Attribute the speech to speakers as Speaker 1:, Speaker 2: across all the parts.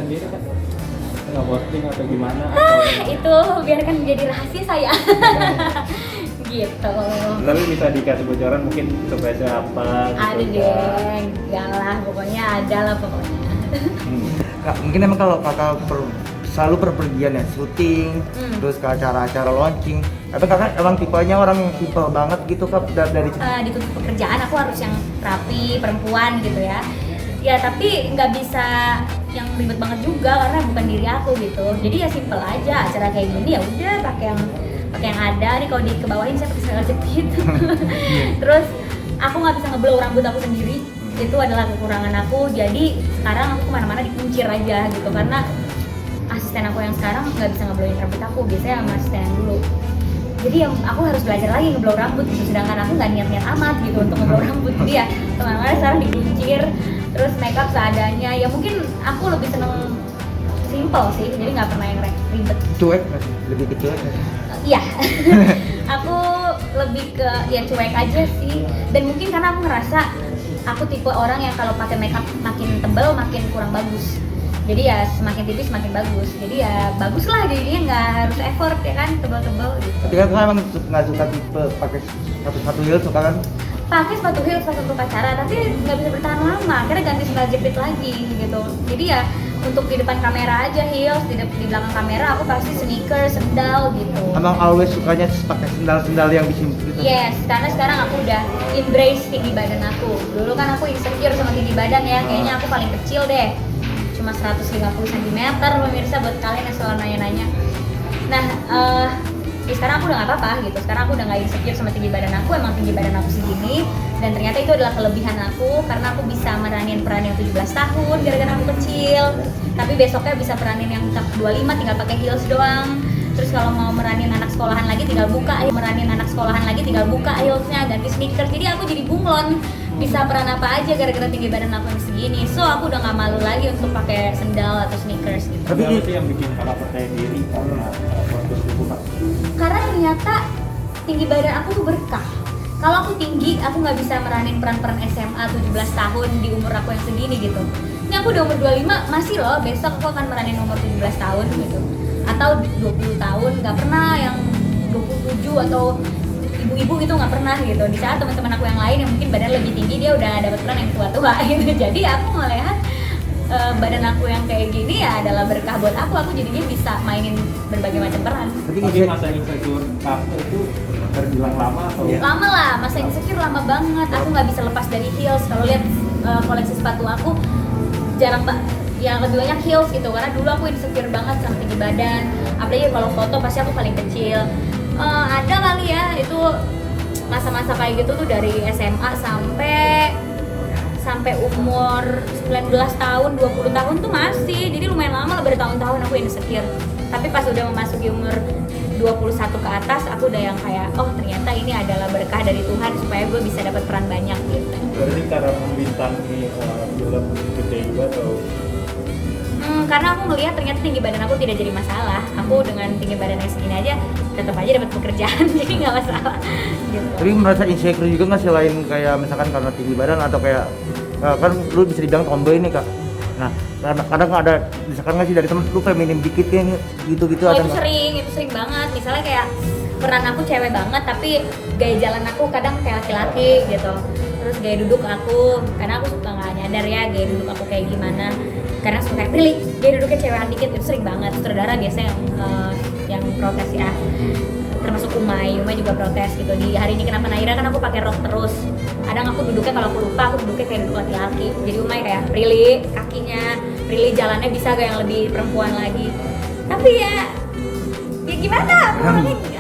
Speaker 1: sendiri kan? Nge-posting atau gimana? Atau
Speaker 2: Itu biarkan menjadi rahasia saya. Gitu.
Speaker 1: tapi bisa dikasih bocoran mungkin ke base apa gitu?
Speaker 2: Ada deh, enggak lah, pokoknya ada lah pokoknya.
Speaker 3: Kak, mungkin emang kalau kakak selalu perpergian ya, syuting, terus ke acara-acara launching. Tapi kakak emang tipenya orang yang simple banget gitu kak dari
Speaker 2: Dituntut pekerjaan aku harus yang rapi, perempuan gitu ya. Ya tapi nggak bisa yang ribet banget juga karena bukan diri aku gitu. Jadi ya simple aja, acara kayak gini ya udah pakai yang ada nih, kalau dikebawain saya pakai sandal jepit. Terus aku nggak bisa ngeblow rambut aku sendiri, itu adalah kekurangan aku. Jadi sekarang aku kemana-mana dikuncir aja gitu karena asisten aku yang sekarang nggak bisa ngeblowin rambut aku, biasanya sama asisten yang dulu. Jadi yang aku harus belajar lagi ngeblow rambut gitu, sedangkan aku nggak niat-niat amat gitu untuk ngeblow rambut. Jadi ya kemana-mana sekarang dikuncir, terus makeup seadanya. Ya mungkin aku lebih seneng simple sih, jadi nggak pernah yang ribet.
Speaker 3: cuek nggak sih? Lebih ke cuek nggak sih?
Speaker 2: Iya, aku lebih ke ya cuek aja sih. Dan mungkin karena aku ngerasa aku tipe orang yang kalau pakai makeup makin tebal makin kurang bagus. Jadi ya semakin tipis semakin bagus. Jadi ya bagus lah jadinya, nggak harus effort ya kan, tebal-tebal gitu.
Speaker 3: Tapi kan kakak emang nggak suka tipe pakai satu heels suka kan?
Speaker 2: Pakai sepatu heels pas untuk acara, tapi nggak bisa bertahan lama. Akhirnya ganti sandal jepit lagi gitu. Jadi ya untuk di depan kamera aja heels, di belakang kamera aku pasti sneakers, sendal gitu.
Speaker 3: Emang always sukanya pakai sendal-sendal yang bisa gitu?
Speaker 2: Yes, karena sekarang aku udah embrace tinggi badan aku. Dulu kan aku insecure sama tinggi badan ya, kayaknya aku paling kecil deh. Cuma 150 cm pemirsa buat kalian yang selalu nanya-nanya. Nah, ya sekarang aku udah gak apa-apa gitu. Sekarang aku udah gak insecure sama tinggi badan aku, emang tinggi badan aku segini. Dan ternyata itu adalah kelebihan aku karena aku bisa meranin peran yang 17 tahun gara-gara aku kecil. Tapi besoknya bisa peranin yang 25 tinggal pakai heels doang. Terus kalau mau meranin anak sekolahan lagi tinggal buka heelsnya, ganti sneakers. Jadi aku jadi bunglon, bisa peran apa aja gara-gara tinggi badan aku yang segini. So aku udah gak malu lagi untuk pakai sendal atau sneakers gitu.
Speaker 1: Tapi apa sih yang bikin kakak percaya diri karena fokus itu Kak?
Speaker 2: Karena ternyata tinggi badan aku tuh berkah. Kalau aku tinggi, aku nggak bisa meranin peran-peran SMA 17 tahun di umur aku yang segini gitu. Ini aku udah umur 25, masih loh, besok aku akan meranin umur 17 tahun gitu. Atau 20 tahun, nggak pernah yang 27 atau ibu-ibu gitu, nggak pernah gitu. Di saat teman-teman aku yang lain yang mungkin badan lebih tinggi, dia udah dapat peran yang tua-tua gitu. Jadi aku melihat badan aku yang kayak gini ya adalah berkah buat aku jadinya bisa mainin berbagai macam peran.
Speaker 1: Tapi masa insecure kamu itu terbilang lama atau?
Speaker 2: Lama lah, masa insecure lama banget. Aku nggak bisa lepas dari heels. Kalau lihat koleksi sepatu aku jarang yang lebih banyak heels gitu, karena dulu aku insecure banget sama tinggi badan. Apalagi kalau foto pasti aku paling kecil. Ada kali ya itu masa-masa kayak gitu tuh dari SMA sampai umur 19 tahun, 20 tahun tuh masih. Jadi lumayan lama lah, bertahun-tahun aku insecure. Tapi pas udah memasuki umur 21 ke atas, aku udah yang kayak, oh ternyata ini adalah berkah dari Tuhan supaya gue bisa dapat peran banyak gitu.
Speaker 1: Berarti cara membintangi film gede juga atau?
Speaker 2: Karena aku ngelihat ternyata tinggi badan aku tidak jadi masalah. Aku dengan tinggi badan yang segini aja tetap aja dapat pekerjaan, jadi nggak masalah. Gitu.
Speaker 3: Tapi merasa insecure juga nggak sih, lain kayak misalkan karena tinggi badan atau kayak kan lu bisa dibilang tomboy nih kak. Nah kadang ada misalkan nggak sih dari temen lu feminim dikit kayak gitu-gitu ada
Speaker 2: itu sering banget. Misalnya kayak peran aku cewek banget tapi gaya jalan aku kadang kayak laki-laki gitu. Terus gaya duduk aku, karena aku suka nggak nyadar ya gaya duduk aku kayak gimana. Karena suka kayak pilih gaya duduknya cewekan dikit, itu sering banget. Sutradara biasanya yang protes ya, termasuk Umay juga protes gitu. Di Hari Ini Kenapa Naira kan aku pakai rok terus. Kadang aku duduknya kalau aku lupa aku duduknya kayak duduk laki-laki. Jadi Umay kayak Prilly kakinya, Prilly jalannya bisa gak yang lebih perempuan lagi. Tapi ya gimana?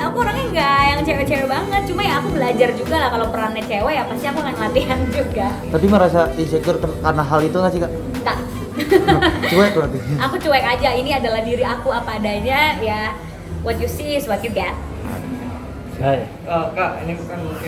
Speaker 2: Aku orangnya nggak yang cewek-cewek banget. Cuma ya aku belajar juga lah kalau perannya cewek ya pasti aku akan latihan juga.
Speaker 3: Tapi merasa insecure karena hal itu nggak sih kak?
Speaker 2: Tak.
Speaker 3: Cuek berarti.
Speaker 2: Aku cuek aja. Ini adalah diri aku apa adanya ya. What you see is what you get.
Speaker 1: Hai.
Speaker 4: Kak, ini bukan mungkin